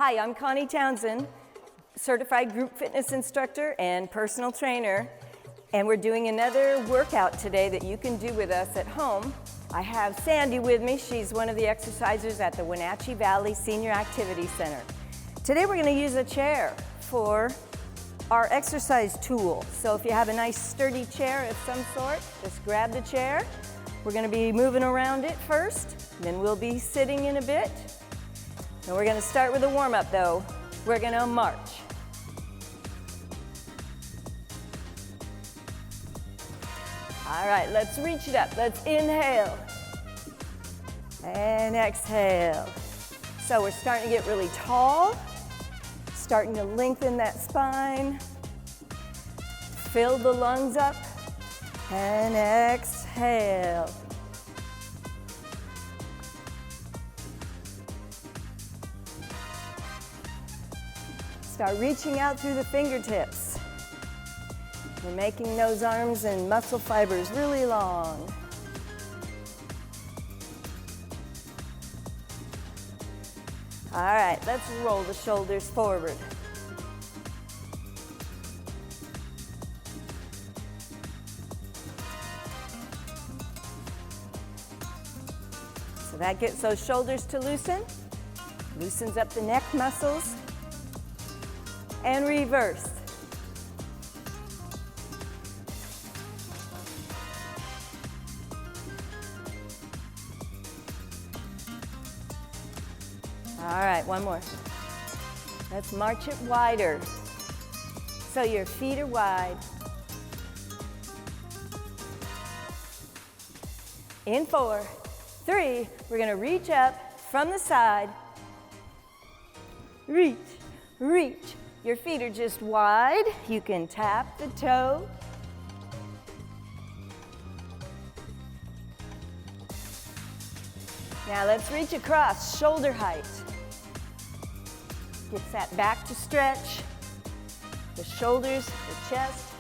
Hi, I'm Connie Townsend, certified group fitness instructor and personal trainer, and we're doing another workout today that you can do with us at home. I have Sandy with me. She's one of the exercisers at the Wenatchee Valley Senior Activity Center. Today we're going to use a chair for our exercise tool. So if you have a nice sturdy chair of some sort, just grab the chair. We're going to be moving around it first, then we'll be sitting in a bit. And we're going to start with a warm-up though. We're going to march. All right, let's reach it up. Let's inhale and exhale. So we're starting to get really tall, starting to lengthen that spine. Fill the lungs up and exhale. Start reaching out through the fingertips. We're making those arms and muscle fibers really long. All right, let's roll the shoulders forward. So that gets those shoulders to loosen, loosens up the neck muscles, and reverse. All right, one more. Let's march it wider. So your feet are wide. In 4, 3, we're gonna reach up from the side. Reach, reach. Your feet are just wide. You can tap the toe. Now let's reach across, shoulder height. Gets that back to stretch. The shoulders, the chest.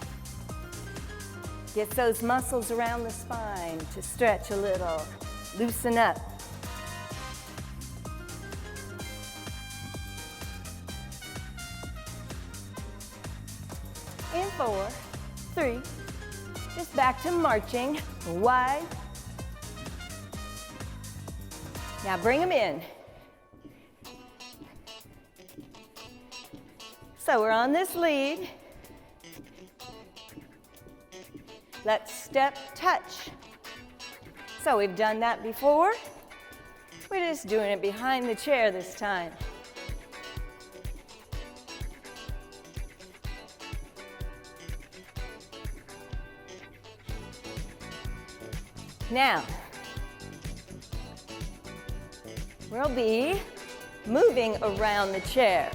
Gets those muscles around the spine to stretch a little. Loosen up. In 4, 3, just back to marching, wide. Now bring them in. So we're on this lead. Let's step touch. So we've done that before. We're just doing it behind the chair this time. Now, we'll be moving around the chair.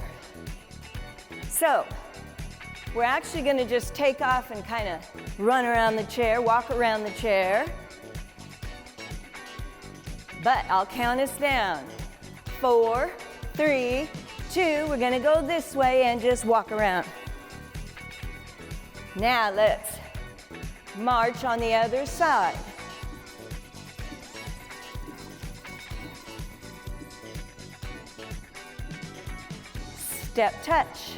So, we're actually going to just take off and kind of run around the chair, walk around the chair. But I'll count us down. 4, 3, 2, we're going to go this way and just walk around. Now let's march on the other side. Step touch.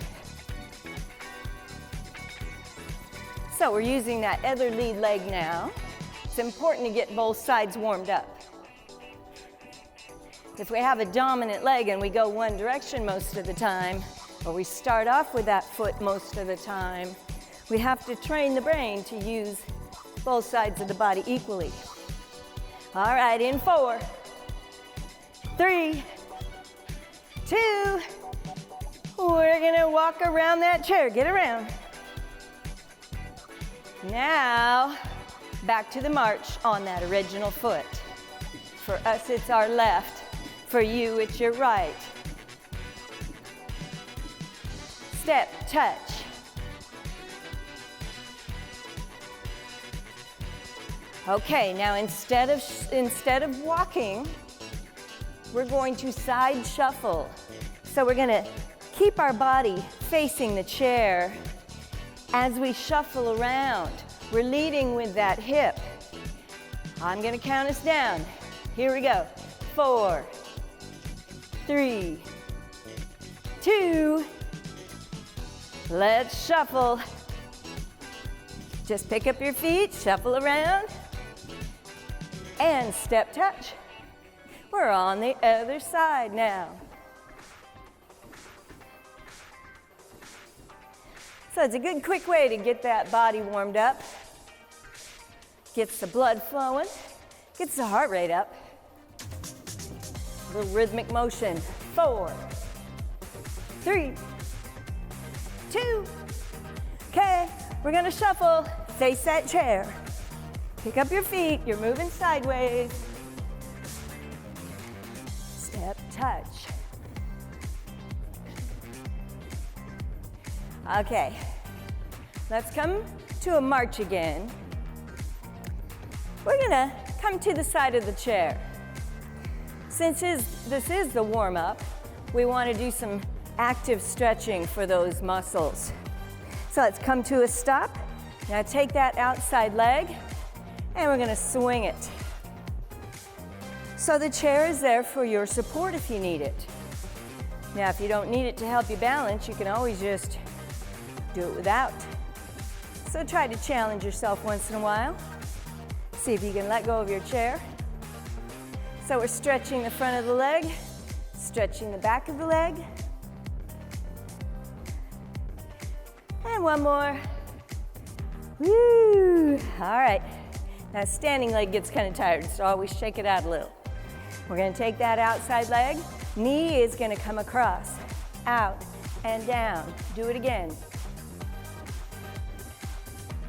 So we're using that other lead leg now. It's important to get both sides warmed up. If we have a dominant leg and we go one direction most of the time, or we start off with that foot most of the time, we have to train the brain to use both sides of the body equally. All right, in 4, 3, 2, we're gonna walk around that chair. Get around. Now, back to the march on that original foot. For us, it's our left. For you, it's your right. Step, touch. Okay, now instead of walking, we're going to side shuffle. So we're gonna keep our body facing the chair as we shuffle around. We're leading with that hip. I'm gonna count us down. Here we go. 4, 3, 2. Let's shuffle. Just pick up your feet, shuffle around, and step touch. We're on the other side now. So it's a good quick way to get that body warmed up. Gets the blood flowing, gets the heart rate up. A little rhythmic motion. 4, 3, 2. Okay, we're gonna shuffle. Face that chair. Pick up your feet, you're moving sideways. Step touch. Okay, let's come to a march again. We're gonna come to the side of the chair. Since this is the warm-up, we want to do some active stretching for those muscles. So let's come to a stop. Now take that outside leg, and we're gonna swing it. So the chair is there for your support if you need it. Now, if you don't need it to help you balance, you can always just do it without. So try to challenge yourself once in a while. See if you can let go of your chair. So we're stretching the front of the leg, stretching the back of the leg. And one more. Woo! All right. Now standing leg gets kind of tired, so always shake it out a little. We're going to take that outside leg. Knee is going to come across, out and down. Do it again.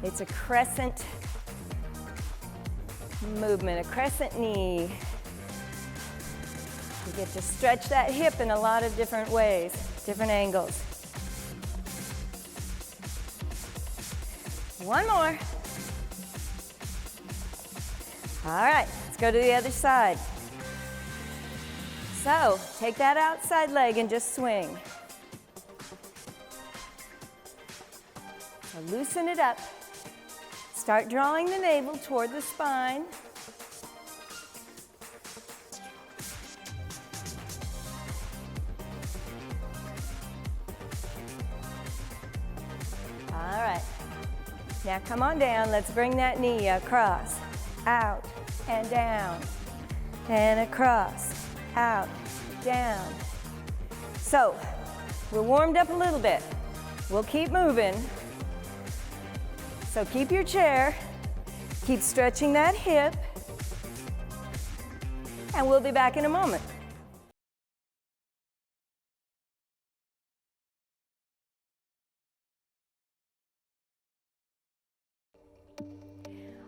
It's a crescent movement, a crescent knee. You get to stretch that hip in a lot of different ways, different angles. One more. All right, let's go to the other side. So, take that outside leg and just swing. So loosen it up. Start drawing the navel toward the spine. All right. Now come on down. Let's bring that knee across, out, and down, and across, out, down. So, we're warmed up a little bit. We'll keep moving. So keep your chair, keep stretching that hip, and we'll be back in a moment.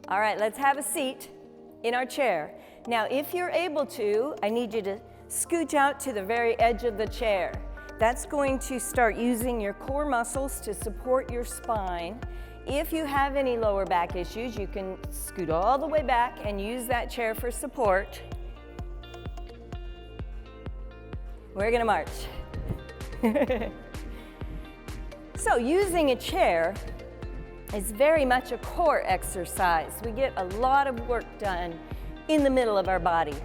All right, let's have a seat in our chair. Now, if you're able to, I need you to scooch out to the very edge of the chair. That's going to start using your core muscles to support your spine. If you have any lower back issues, you can scoot all the way back and use that chair for support. We're gonna march. So using a chair is very much a core exercise. We get a lot of work done in the middle of our body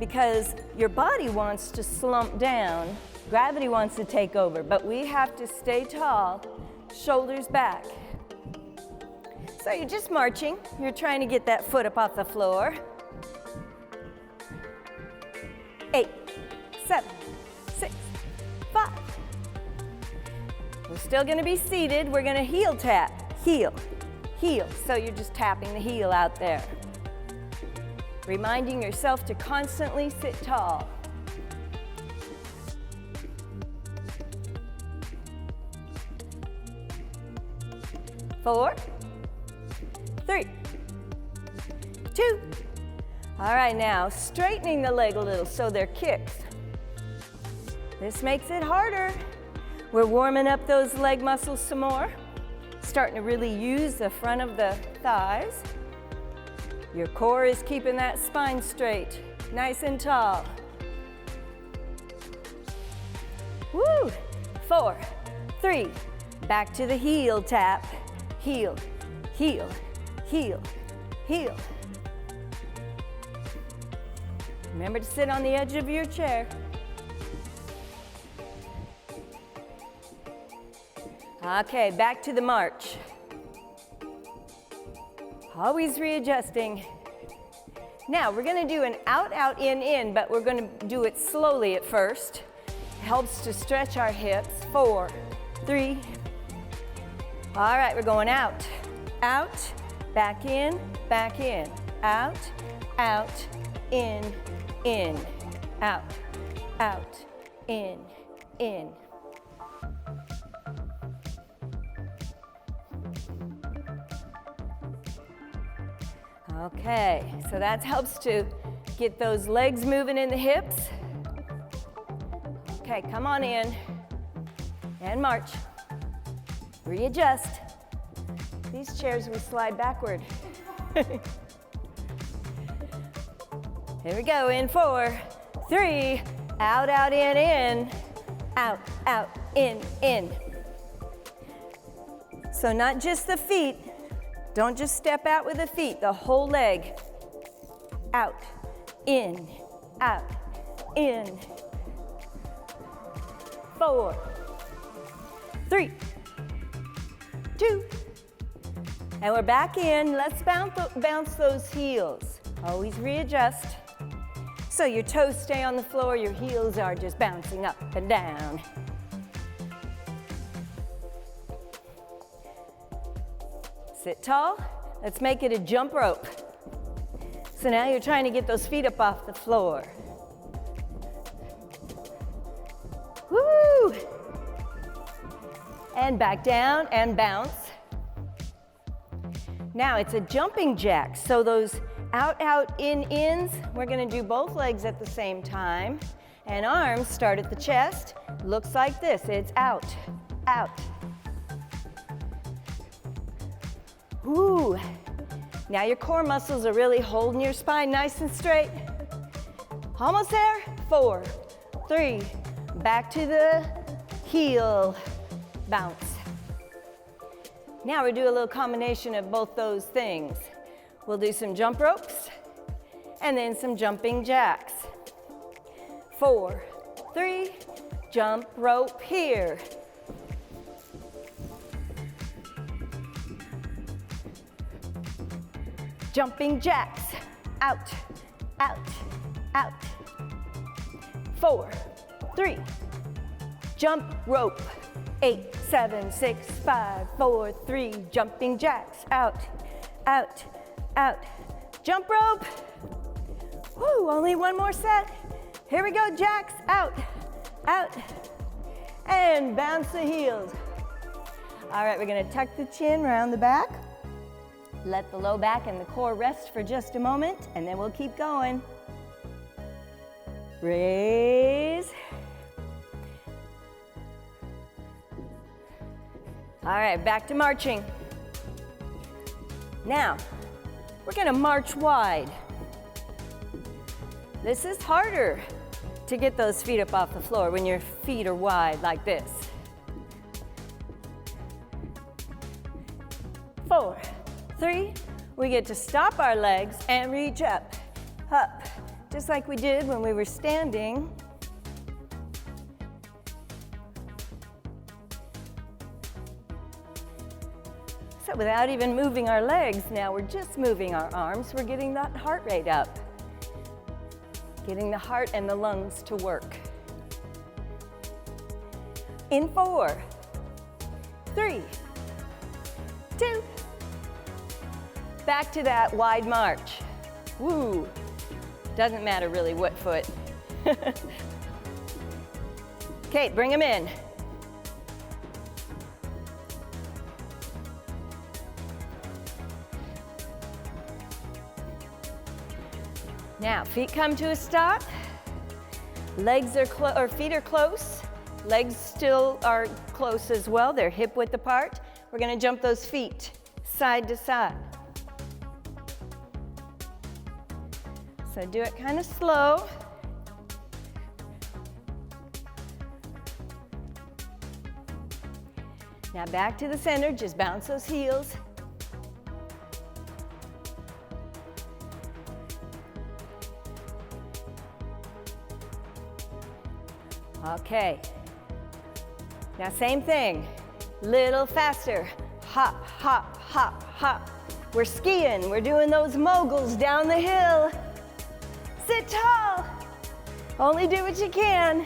because your body wants to slump down, gravity wants to take over, but we have to stay tall, shoulders back. So you're just marching. You're trying to get that foot up off the floor. 8, 7, 6, 5. We're still going to be seated. We're going to heel tap. Heel, heel. So you're just tapping the heel out there. Reminding yourself to constantly sit tall. 4, 3, 2. All right, now straightening the leg a little so they're kicks. This makes it harder. We're warming up those leg muscles some more. Starting to really use the front of the thighs. Your core is keeping that spine straight, nice and tall. Woo! 4, 3, back to the heel tap. Heel, heel, heel, heel. Remember to sit on the edge of your chair. Okay, back to the march. Always readjusting. Now we're gonna do an out, out, in, but we're gonna do it slowly at first. Helps to stretch our hips. 4, 3. All right, we're going out, out, back in, out, out, in, out, out, in. Okay, so that helps to get those legs moving in the hips. Okay, come on in and march. Readjust. These chairs we slide backward. Here we go, in 4, 3, out, out, in, out, out, in. So not just the feet. Don't just step out with the feet, the whole leg. Out, in, out, in. 4, 3, 2. And we're back in. Let's bounce those heels. Always readjust. So your toes stay on the floor, your heels are just bouncing up and down. Sit tall. Let's make it a jump rope. So now you're trying to get those feet up off the floor. Woo! And back down and bounce. Now it's a jumping jack. So those out, out, ins, we're gonna do both legs at the same time. And arms start at the chest. Looks like this. It's out, out. Ooh. Now your core muscles are really holding your spine nice and straight. Almost there. 4, 3, back to the heel, bounce. Now we do a little combination of both those things. We'll do some jump ropes and then some jumping jacks. 4, 3, jump rope here. Jumping jacks, out, out, out. 4, 3, jump rope. 8, 7, 6, 5, 4, 3, jumping jacks, out, out, out. Jump rope. Woo, only one more set. Here we go, jacks, out, out. And bounce the heels. All right, we're gonna tuck the chin around the back. Let the low back and the core rest for just a moment, and then we'll keep going. Raise. All right, back to marching. Now, we're gonna march wide. This is harder to get those feet up off the floor when your feet are wide like this. 4, 3, we get to stop our legs and reach up, just like we did when we were standing. So without even moving our legs, now we're just moving our arms. We're getting that heart rate up, getting the heart and the lungs to work. In 4, 3, 2, back to that wide march. Woo, doesn't matter really what foot. Okay, bring them in. Now, feet come to a stop. Legs are or feet are close. Legs still are close as well. They're hip width apart. We're gonna jump those feet side to side. So do it kind of slow. Now back to the center, just bounce those heels. Okay. Now same thing. Little faster. Hop, hop, hop, hop. We're skiing. We're doing those moguls down the hill. Sit tall. Only do what you can.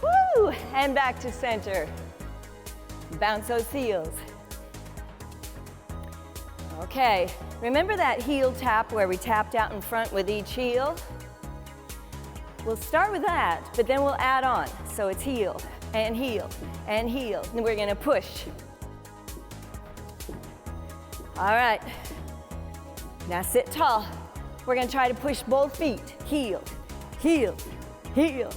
Woo! And back to center. Bounce those heels. Okay, remember that heel tap where we tapped out in front with each heel? We'll start with that, but then we'll add on. So it's heel, and heel, and heel. And we're gonna push. All right, now sit tall. We're gonna try to push both feet. Heel, heel, heel.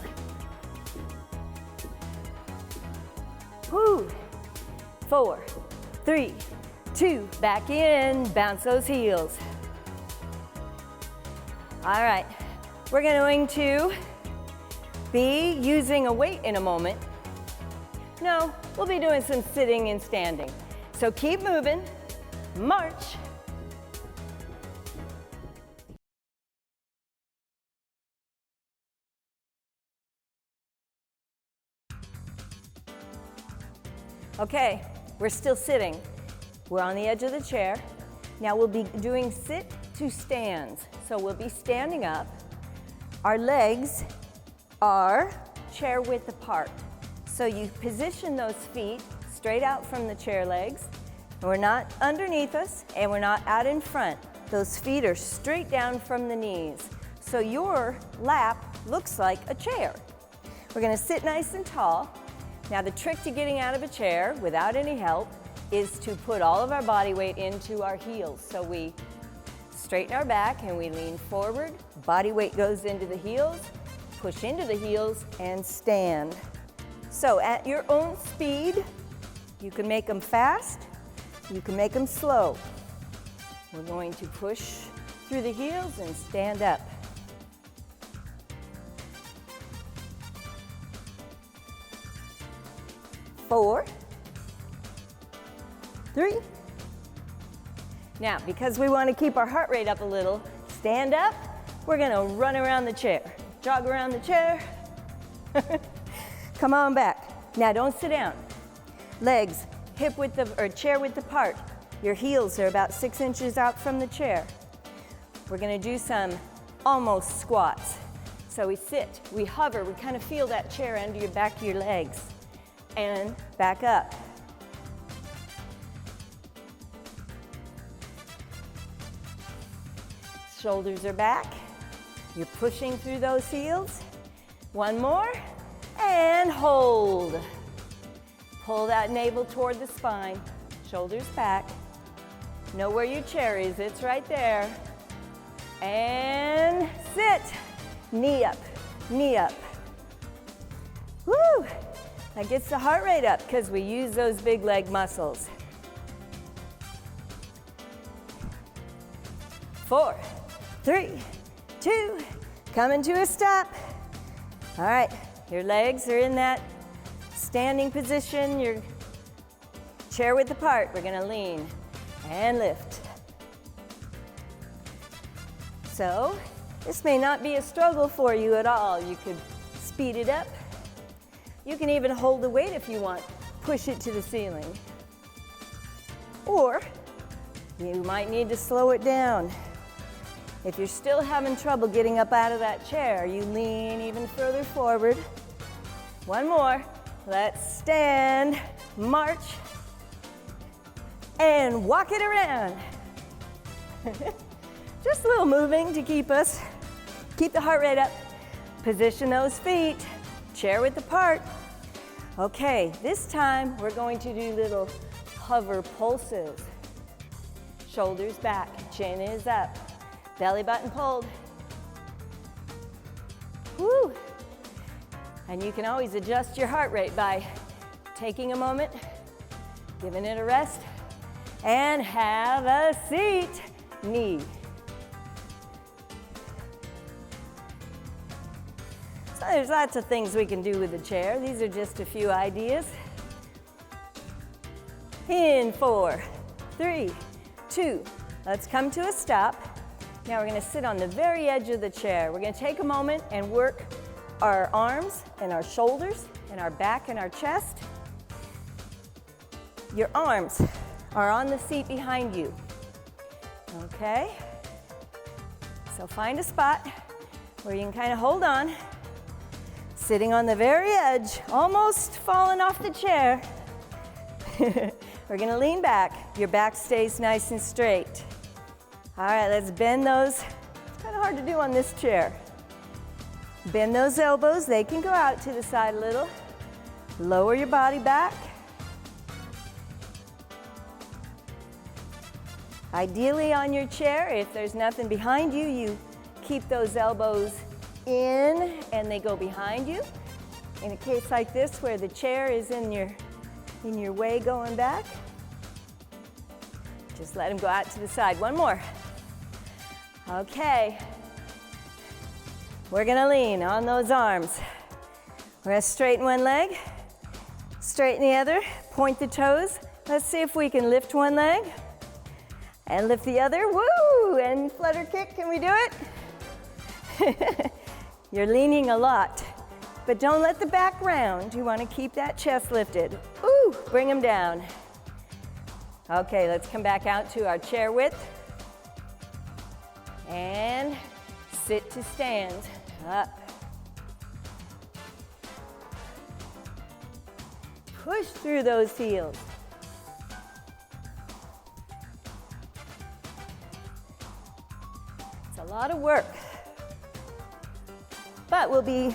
Woo. 4, 3, 2, back in, bounce those heels. All right, we're going to be using a weight in a moment. No, we'll be doing some sitting and standing. So keep moving, march. Okay, we're still sitting. We're on the edge of the chair. Now we'll be doing sit to stands. So we'll be standing up. Our legs are chair width apart. So you position those feet straight out from the chair legs. And we're not underneath us and we're not out in front. Those feet are straight down from the knees. So your lap looks like a chair. We're gonna sit nice and tall. Now the trick to getting out of a chair without any help is to put all of our body weight into our heels. So we straighten our back and we lean forward. Body weight goes into the heels, push into the heels and stand. So at your own speed, you can make them fast, you can make them slow. We're going to push through the heels and stand up. 4, 3. Now, because we want to keep our heart rate up a little, stand up. We're going to run around the chair, jog around the chair. Come on back. Now, don't sit down. Legs hip width or chair width apart. Your heels are about 6 inches out from the chair. We're going to do some almost squats. So we sit, we hover, we kind of feel that chair under your back of your legs. And back up. Shoulders are back. You're pushing through those heels. One more, and hold. Pull that navel toward the spine. Shoulders back. Know where your chair is, it's right there. And sit. Knee up, knee up. Woo! That gets the heart rate up because we use those big leg muscles. 4, 3, 2, coming to a stop. All right, your legs are in that standing position, your chair width apart. We're gonna lean and lift. So, this may not be a struggle for you at all. You could speed it up. You can even hold the weight if you want, push it to the ceiling. Or you might need to slow it down. If you're still having trouble getting up out of that chair, you lean even further forward. One more. Let's stand, march, and walk it around. Just a little moving to keep the heart rate up. Position those feet. Chair width apart. Okay, this time we're going to do little hover pulses. Shoulders back, chin is up, belly button pulled. Woo! And you can always adjust your heart rate by taking a moment, giving it a rest, and have a seat. Knee. There's lots of things we can do with the chair. These are just a few ideas. In 4, 3, 2. Let's come to a stop. Now we're going to sit on the very edge of the chair. We're going to take a moment and work our arms and our shoulders and our back and our chest. your arms are on the seat behind you. Okay? So find a spot where you can kind of hold on, sitting on the very edge, almost falling off the chair. We're gonna lean back. Your back stays nice and straight. All right, let's bend those. It's kind of hard to do on this chair. Bend those elbows. They can go out to the side a little. Lower your body back. Ideally on your chair, if there's nothing behind you, you keep those elbows in and they go behind you. In a case like this where the chair is in your way going back, just let them go out to the side. One more. Okay. We're gonna lean on those arms. We're gonna straighten one leg, straighten the other, point the toes. Let's see if we can lift one leg and lift the other. Woo! And flutter kick, can we do it? You're leaning a lot, but don't let the back round. You wanna keep that chest lifted. Ooh, bring them down. Okay, let's come back out to our chair width. And sit to stand, up. Push through those heels. It's a lot of work, but we'll be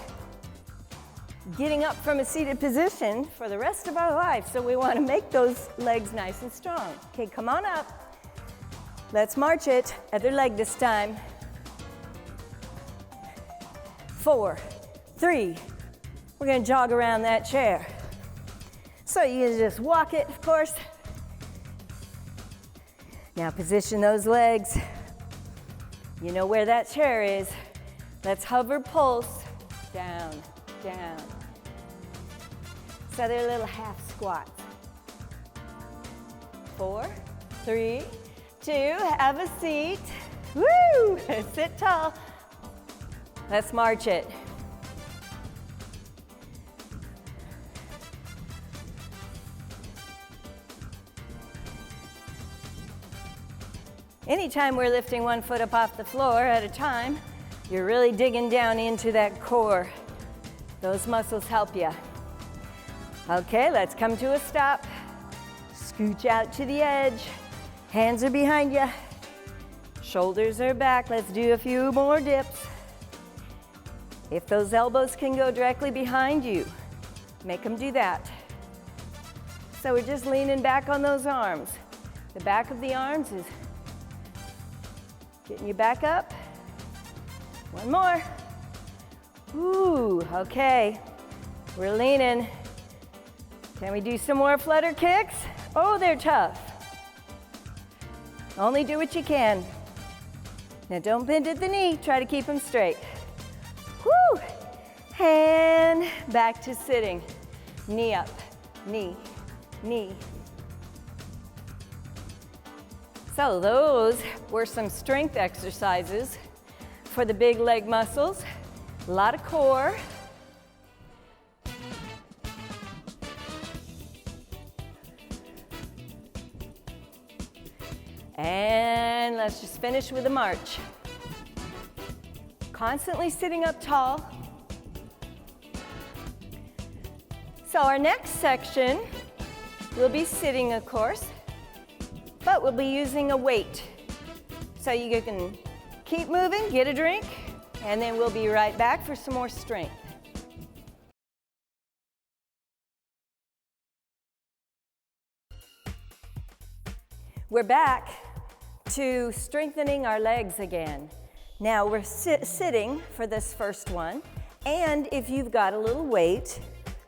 getting up from a seated position for the rest of our life, so we want to make those legs nice and strong. Okay, come on up. Let's march it. Other leg this time. 4, 3. We're going to jog around that chair. So you can just walk it, of course. Now position those legs. You know where that chair is. Let's hover pulse. Down, down. So they're little half squats. 4, 3, 2, have a seat. Woo! Sit tall. Let's march it. Anytime we're lifting one foot up off the floor at a time, you're really digging down into that core. Those muscles help you. Okay, let's come to a stop. Scooch out to the edge. Hands are behind you. Shoulders are back. Let's do a few more dips. If those elbows can go directly behind you, make them do that. So we're just leaning back on those arms. The back of the arms is getting you back up. One more. Ooh, okay. We're leaning. Can we do some more flutter kicks? Oh, they're tough. Only do what you can. Now don't bend at the knee. Try to keep them straight. Woo! And back to sitting. Knee up, knee, knee. So those were some strength exercises for the big leg muscles. A lot of core. And let's just finish with a march. Constantly sitting up tall. So our next section, we'll be sitting, of course, but we'll be using a weight. So you can keep moving, get a drink, and then we'll be right back for some more strength. We're back to strengthening our legs again. Now we're sitting for this first one, and if you've got a little weight,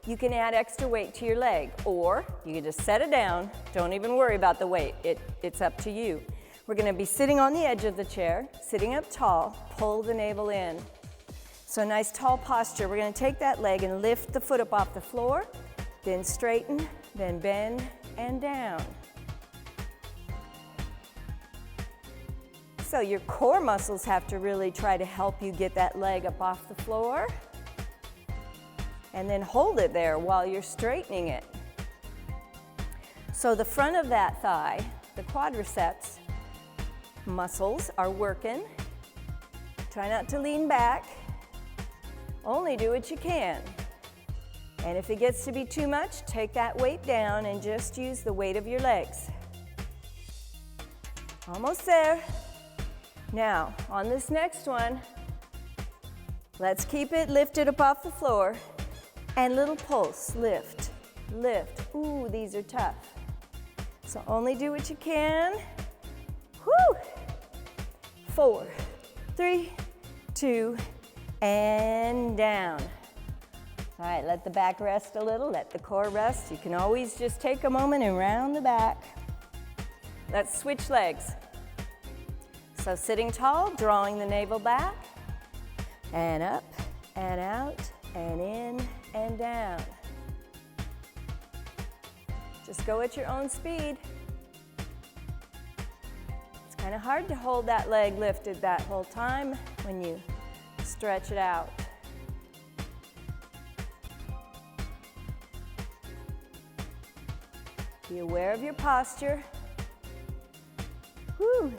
you can add extra weight to your leg, or you can just set it down. Don't even worry about the weight. It's up to you. We're going to be sitting on the edge of the chair, sitting up tall, pull the navel in. So nice tall posture. We're going to take that leg and lift the foot up off the floor, then straighten, then bend and down. So your core muscles have to really try to help you get that leg up off the floor. And then hold it there while you're straightening it. So the front of that thigh, the quadriceps muscles are working. Try not to lean back. Only do what you can. And if it gets to be too much, take that weight down and just use the weight of your legs. Almost there. Now, on this next one, let's keep it lifted up off the floor and little pulse, lift, lift. Ooh, these are tough. So only do what you can. Whoo! 4, 3, 2, and down. All right, let the back rest a little, let the core rest. You can always just take a moment and round the back. Let's switch legs. So sitting tall, drawing the navel back, and up, and out, and in, and down. Just go at your own speed. It's kind of hard to hold that leg lifted that whole time when you stretch it out. Be aware of your posture. Whew.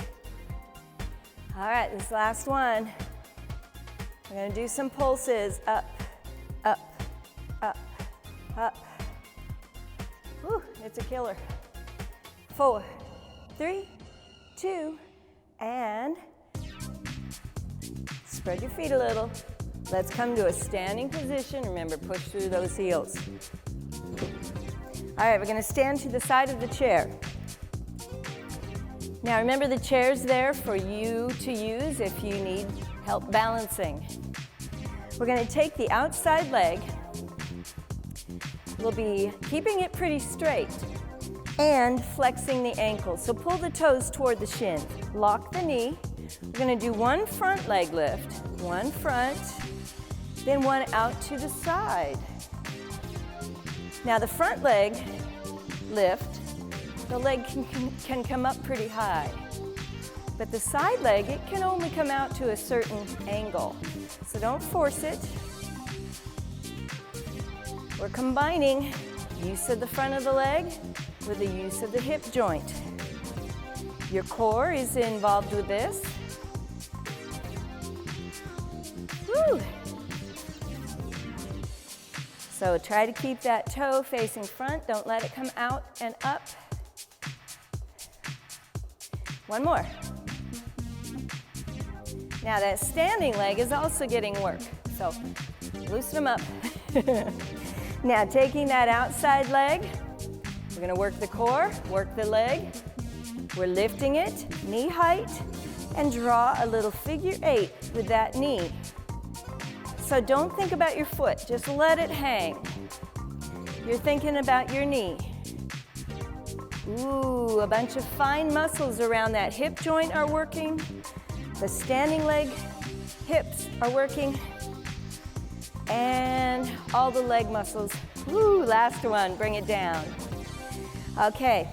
All right, this last one. We're going to do some pulses. Up, up, up, up. Whew, it's a killer. 4, 3, 2, and spread your feet a little. Let's come to a standing position. Remember, push through those heels. All right, we're going to stand to the side of the chair. Now remember, the chair's there for you to use if you need help balancing. We're going to take the outside leg. We'll be keeping it pretty straight and flexing the ankle. So pull the toes toward the shin. Lock the knee. We're going to do one front leg lift, one front, then one out to the side. Now the front leg lift, the leg can come up pretty high. But the side leg, it can only come out to a certain angle. So don't force it. We're combining use of the front of the leg with the use of the hip joint. Your core is involved with this. Woo! So try to keep that toe facing front. Don't let it come out and up. One more. Now that standing leg is also getting work. So loosen them up. Now taking that outside leg, we're going to work the core, work the leg. We're lifting it, knee height, and draw a little figure 8 with that knee. So don't think about your foot, just let it hang. You're thinking about your knee. Ooh, a bunch of fine muscles around that hip joint are working. The standing leg hips are working. And all the leg muscles. Ooh, last one, bring it down. Okay,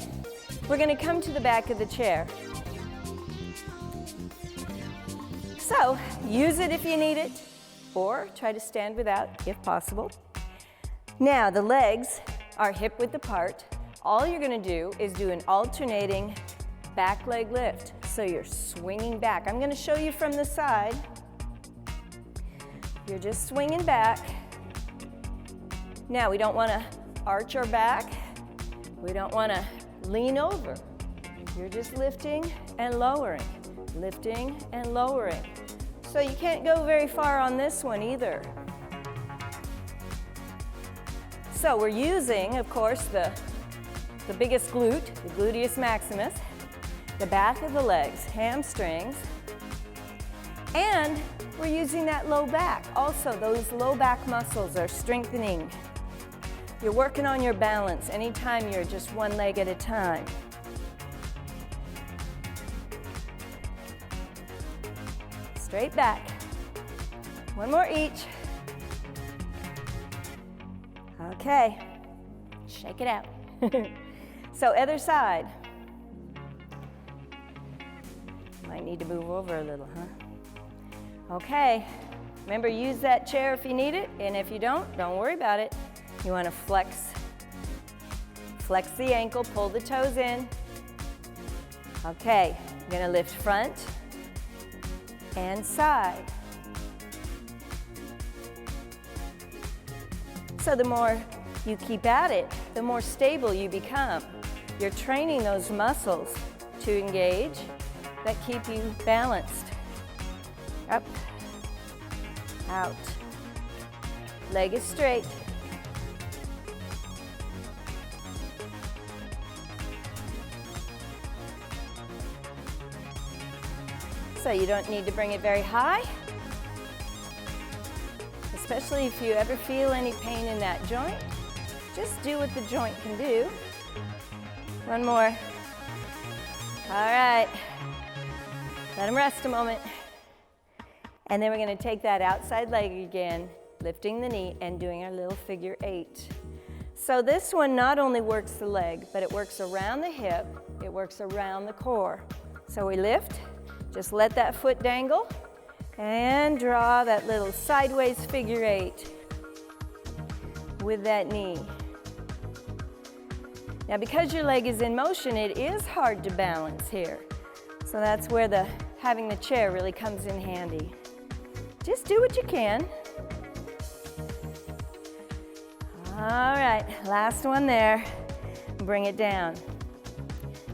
we're going to come to the back of the chair. So use it if you need it, or try to stand without if possible. Now the legs are hip width apart. All you're going to do is do an alternating back leg lift. So you're swinging back. I'm going to show you from the side. You're just swinging back. Now we don't want to arch our back. We don't want to lean over. You're just lifting and lowering, lifting and lowering. So you can't go very far on this one either. So we're using, of course, the biggest glute, the gluteus maximus, the back of the legs, hamstrings, and we're using that low back. Also, those low back muscles are strengthening. You're working on your balance anytime you're just one leg at a time. Straight back. One more each. Okay, shake it out. So other side. Might need to move over a little, huh? Okay, remember, use that chair if you need it, and if you don't worry about it. You want to flex Flex the ankle, pull the toes in. Okay, I'm gonna lift front and side. So the more you keep at it, the more stable you become. You're training those muscles to engage that keep you balanced. Up, out. Leg is straight. So you don't need to bring it very high, especially if you ever feel any pain in that joint. Just do what the joint can do. One more. All right. Let them rest a moment. And then we're going to take that outside leg again, lifting the knee and doing our little figure 8. So this one not only works the leg, but it works around the hip, it works around the core. So we lift, just let that foot dangle, and draw that little sideways figure 8 with that knee. Now because your leg is in motion, it is hard to balance here. So that's where having the chair really comes in handy. Just do what you can. All right, last one there. Bring it down.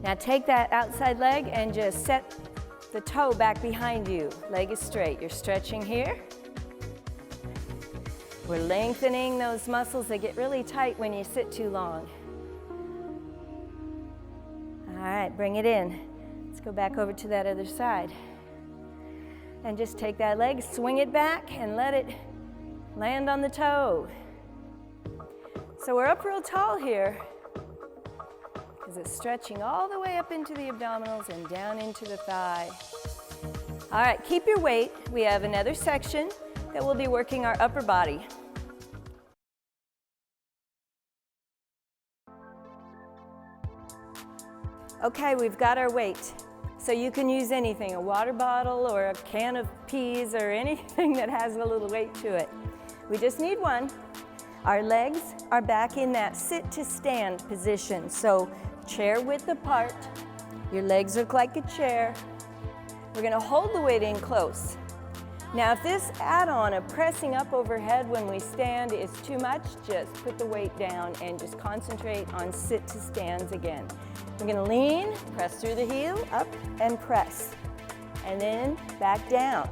Now take that outside leg and just set the toe back behind you. Leg is straight. You're stretching here. We're lengthening those muscles that get really tight when you sit too long. All right, bring it in. Let's go back over to that other side. And just take that leg, swing it back, and let it land on the toe. So we're up real tall here because it's stretching all the way up into the abdominals and down into the thigh. All right, keep your weight. We have another section that we'll be working our upper body. Okay, we've got our weight. So you can use anything, a water bottle or a can of peas or anything that has a little weight to it. We just need one. Our legs are back in that sit to stand position. So chair width apart, your legs look like a chair. We're gonna hold the weight in close. Now if this add-on of pressing up overhead when we stand is too much, just put the weight down and just concentrate on sit to stands again. We're gonna lean, press through the heel, up and press, and then back down.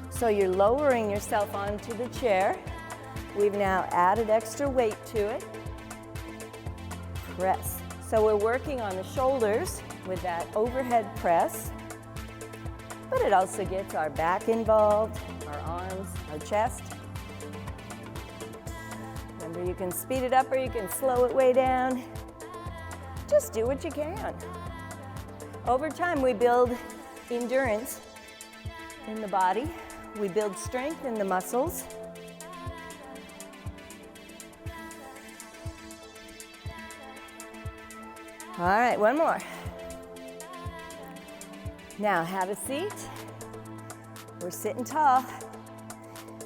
So you're lowering yourself onto the chair. We've now added extra weight to it. Press. So we're working on the shoulders with that overhead press, but it also gets our back involved, our arms, our chest. Remember, you can speed it up or you can slow it way down. Just do what you can. Over time, we build endurance in the body. We build strength in the muscles. All right, one more. Now have a seat. We're sitting tall.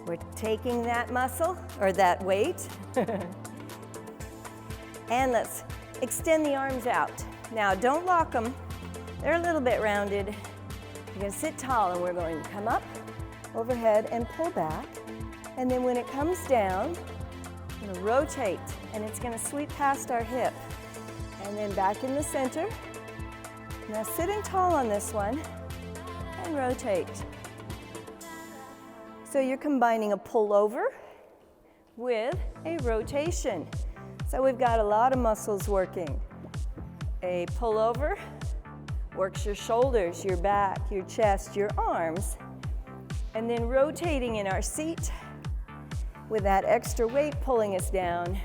We're taking that muscle, or that weight, and let's extend the arms out. Now don't lock them. They're a little bit rounded. You're gonna sit tall and we're going to come up, overhead, and pull back. And then when it comes down, we're gonna rotate, and it's gonna sweep past our hip. And then back in the center. Now sitting tall on this one and rotate. So you're combining a pullover with a rotation. So we've got a lot of muscles working. A pullover works your shoulders, your back, your chest, your arms. And then rotating in our seat with that extra weight pulling us down.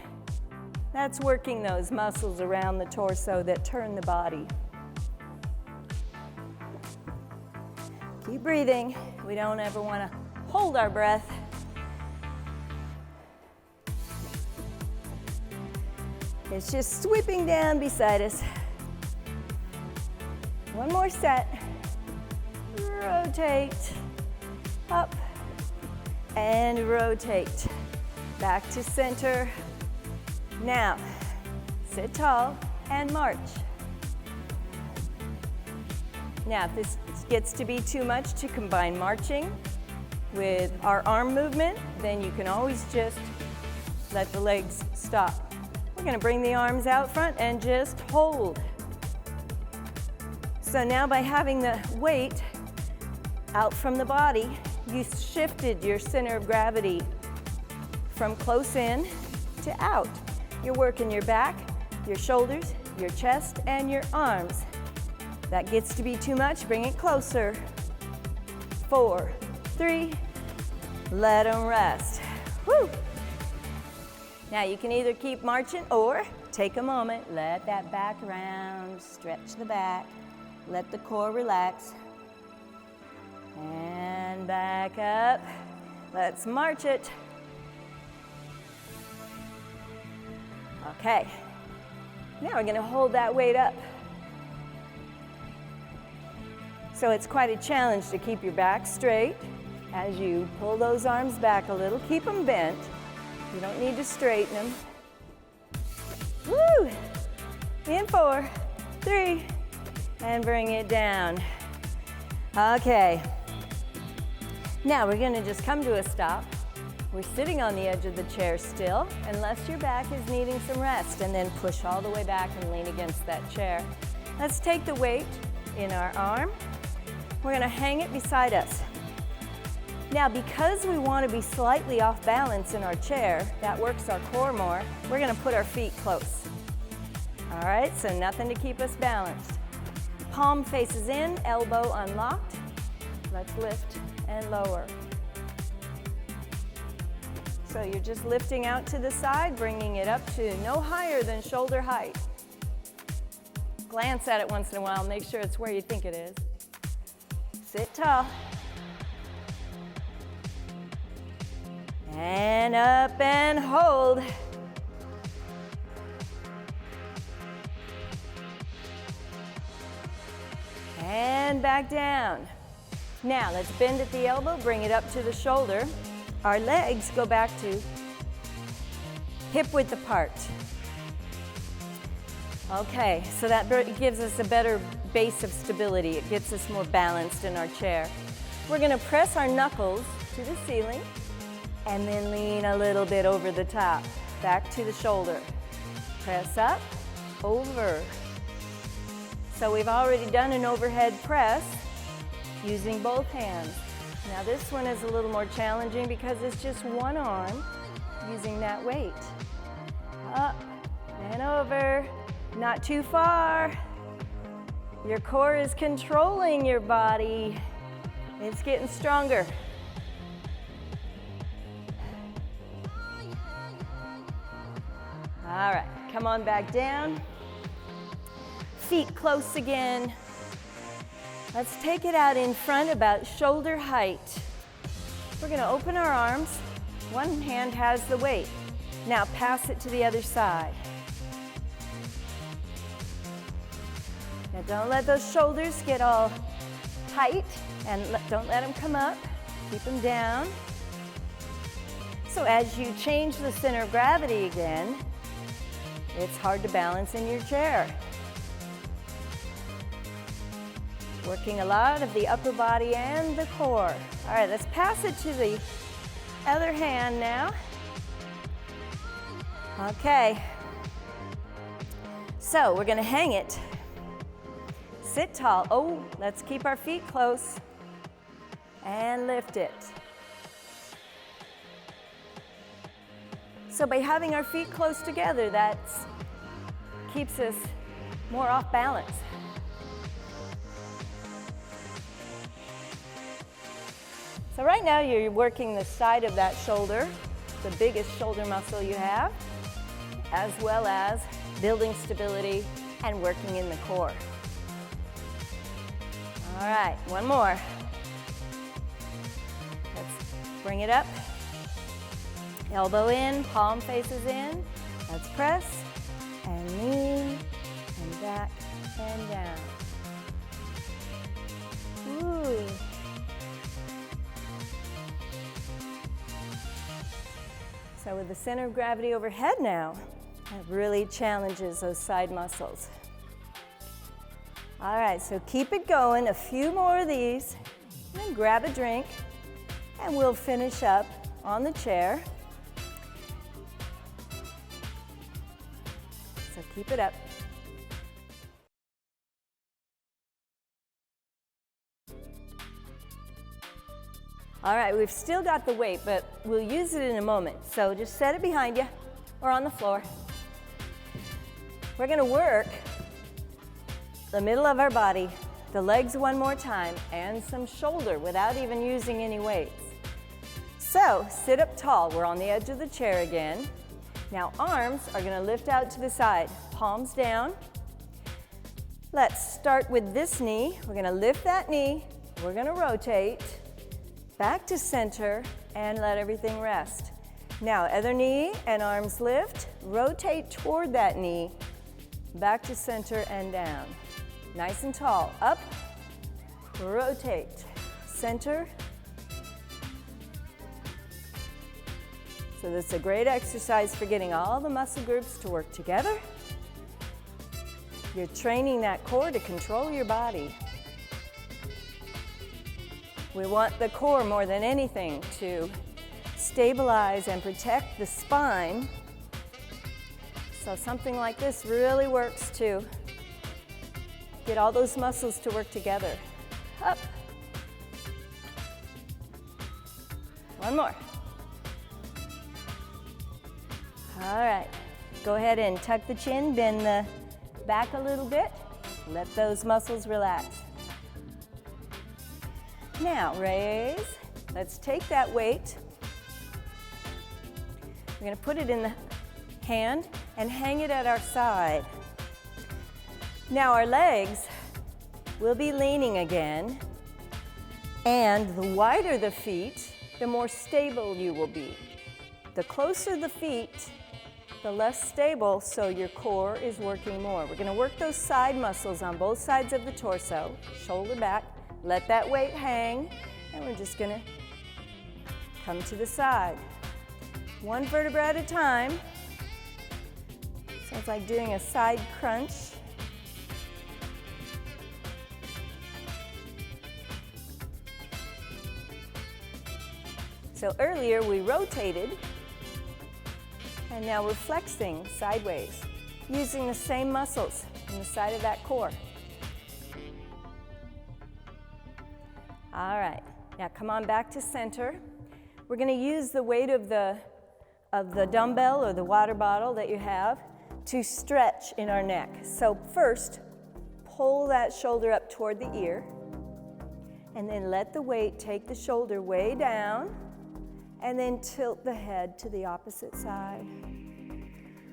That's working those muscles around the torso that turn the body. Keep breathing. We don't ever want to hold our breath. It's just sweeping down beside us. One more set. Rotate, up, and rotate. Back to center. Now, Sit tall and march. Now, if this gets to be too much to combine marching with our arm movement, then you can always just let the legs stop. We're going to bring the arms out front and just hold. So now by having the weight out from the body, you shifted your center of gravity from close in to out. You're working your back, your shoulders, your chest, and your arms. That gets to be too much, bring it closer. 4, 3, let them rest. Woo! Now you can either keep marching or take a moment, let that back round, stretch the back, let the core relax. And back up. Let's march it. Okay. Now we're going to hold that weight up. So it's quite a challenge to keep your back straight as you pull those arms back a little. Keep them bent. You don't need to straighten them. Woo! In 4, 3, and bring it down. Okay. Now we're going to just come to a stop. We're sitting on the edge of the chair still, unless your back is needing some rest, and then push all the way back and lean against that chair. Let's take the weight in our arm. We're going to hang it beside us. Now, because we want to be slightly off balance in our chair, that works our core more, we're going to put our feet close. All right, so nothing to keep us balanced. Palm faces in, elbow unlocked. Let's lift and lower. So you're just lifting out to the side, bringing it up to no higher than shoulder height. Glance at it once in a while, make sure it's where you think it is. Sit tall. And up and hold. And back down. Now let's bend at the elbow, bring it up to the shoulder. Our legs go back to hip width apart. Okay, so that gives us a better base of stability. It gets us more balanced in our chair. We're going to press our knuckles to the ceiling and then lean a little bit over the top, back to the shoulder. Press up, over. So we've already done an overhead press using both hands. Now this one is a little more challenging because it's just one arm using that weight. Up and over, not too far. Your core is controlling your body. It's getting stronger. All right, come on back down. Feet close again. Let's take it out in front about shoulder height. We're going to open our arms. One hand has the weight. Now pass it to the other side. Now don't let those shoulders get all tight and don't let them come up. Keep them down. So as you change the center of gravity again, it's hard to balance in your chair. Working a lot of the upper body and the core. All right, let's pass it to the other hand now. Okay. So we're going to hang it. Sit tall. Oh, let's keep our feet close. And lift it. So by having our feet close together, that keeps us more off balance. So right now you're working the side of that shoulder, the biggest shoulder muscle you have, as well as building stability and working in the core. All right, one more. Let's bring it up. Elbow in, palm faces in. Let's press and lean and back and down. Ooh. So with the center of gravity overhead now, That really challenges those side muscles. All right, so keep it going. A few more of these. Then grab a drink, and we'll finish up on the chair. So keep it up. All right, we've still got the weight, but we'll use it in a moment. So just set it behind you or on the floor. We're gonna work the middle of our body, the legs one more time, and some shoulder without even using any weights. So sit up tall. We're on the edge of the chair again. Now arms are gonna lift out to the side, palms down. Let's start with this knee. We're gonna lift that knee. We're gonna rotate back to center and let everything rest. Now other knee and arms lift. Rotate toward that knee, back to center and down. Nice and tall. Up, rotate, center. So this is a great exercise for getting all the muscle groups to work together. You're training that core to control your body. We want the core more than anything to stabilize and protect the spine. So something like this really works to get all those muscles to work together. Up. One more. All right, go ahead and tuck the chin, bend the back a little bit. Let those muscles relax. Now raise. Let's take that weight. We're gonna put it in the hand and hang it at our side. Now our legs will be leaning again, and the wider the feet, the more stable you will be. The closer the feet, the less stable, so your core is working more. We're gonna work those side muscles on both sides of the torso, shoulder back, let that weight hang, and we're just gonna come to the side. One vertebra at a time. Sounds like doing a side crunch. So earlier we rotated, and now we're flexing sideways, using the same muscles in the side of that core. All right, now come on back to center. We're gonna use the weight of the dumbbell or the water bottle that you have to stretch in our neck. So first, pull that shoulder up toward the ear, and then let the weight take the shoulder way down, and then tilt the head to the opposite side.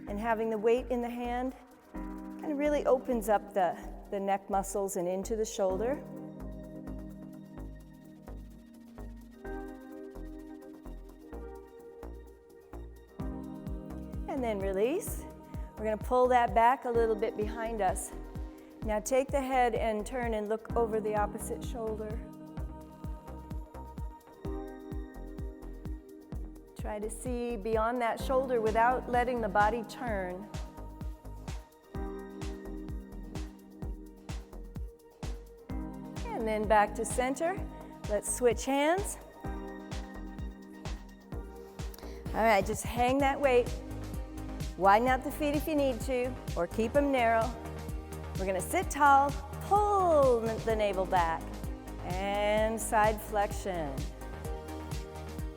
And having the weight in the hand kind of really opens up the neck muscles and into the shoulder. And then release. We're going to pull that back a little bit behind us. Now take the head and turn and look over the opposite shoulder. Try to see beyond that shoulder without letting the body turn. And then back to center. Let's switch hands. All right, just hang that weight. Widen out the feet if you need to, or keep them narrow. We're gonna sit tall, pull the navel back, and side flexion.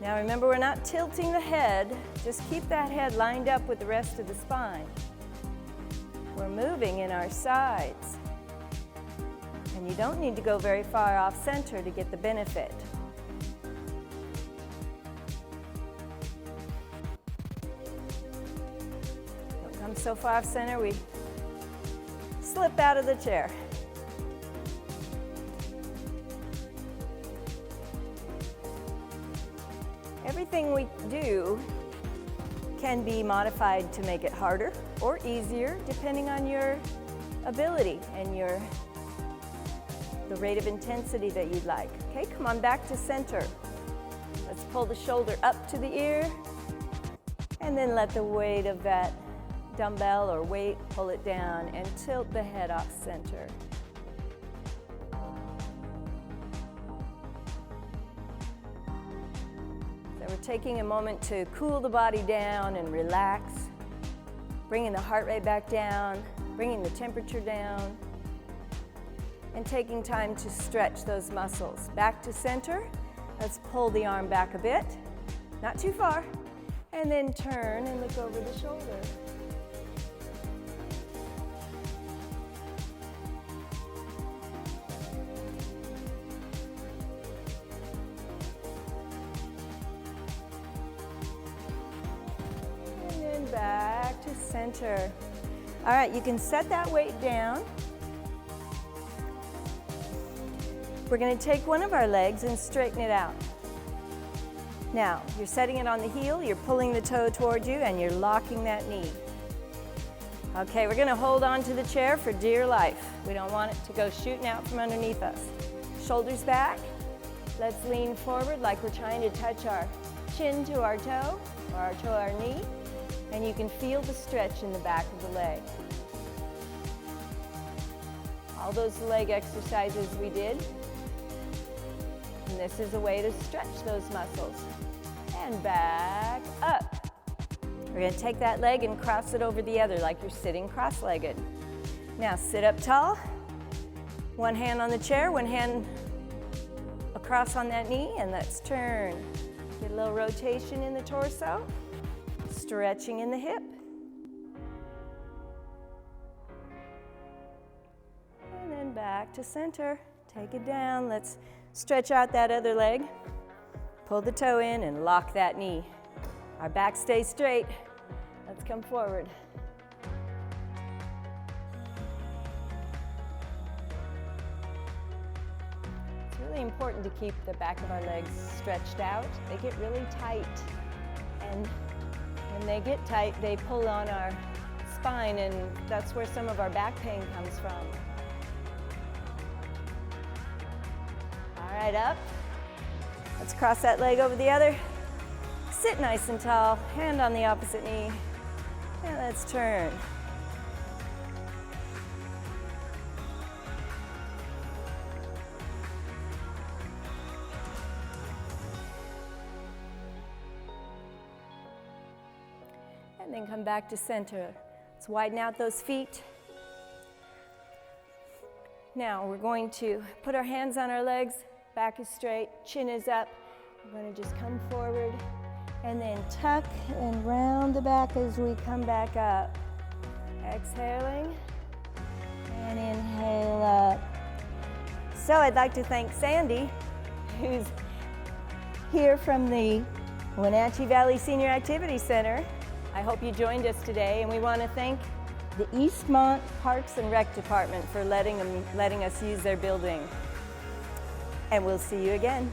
Now remember, we're not tilting the head, just keep that head lined up with the rest of the spine. We're moving in our sides. And you don't need to go very far off center to get the benefit. Don't come so far off center, we slip out of the chair. Everything we do can be modified to make it harder or easier, depending on your ability and the rate of intensity that you'd like. Okay, come on back to center. Let's pull the shoulder up to the ear, and then let the weight of that dumbbell or weight, pull it down and tilt the head off center. So we're taking a moment to cool the body down and relax, bringing the heart rate back down, bringing the temperature down, and taking time to stretch those muscles. Back to center. Let's pull the arm back a bit, not too far, and then turn and look over the shoulder. And then back to center. All right, you can set that weight down. We're going to take one of our legs and straighten it out. Now, you're setting it on the heel, you're pulling the toe towards you, and you're locking that knee. Okay, we're going to hold on to the chair for dear life. We don't want it to go shooting out from underneath us. Shoulders back. Let's lean forward like we're trying to touch our chin to our toe, or our toe to our knee, and you can feel the stretch in the back of the leg. All those leg exercises we did. And this is a way to stretch those muscles. And back up. We're going to take that leg and cross it over the other like you're sitting cross-legged. Now sit up tall. One hand on the chair, one hand across on that knee, and let's turn. Get a little rotation in the torso, stretching in the hip. And then back to center. Take it down. Let's stretch out that other leg. Pull the toe in and lock that knee. Our back stays straight. Let's come forward. It's really important to keep the back of our legs stretched out. They get really tight. And when they get tight, they pull on our spine, and that's where some of our back pain comes from. All right, up. Let's cross that leg over the other. Sit nice and tall, hand on the opposite knee. And let's turn. And then come back to center. Let's widen out those feet. Now we're going to put our hands on our legs. Back is straight, chin is up. We're going to just come forward and then tuck and round the back as we come back up. Exhaling and inhale up. So I'd like to thank Sandy, who's here from the Wenatchee Valley Senior Activity Center. I hope you joined us today, and we want to thank the Eastmont Parks and Rec Department for letting us use their building. And we'll see you again.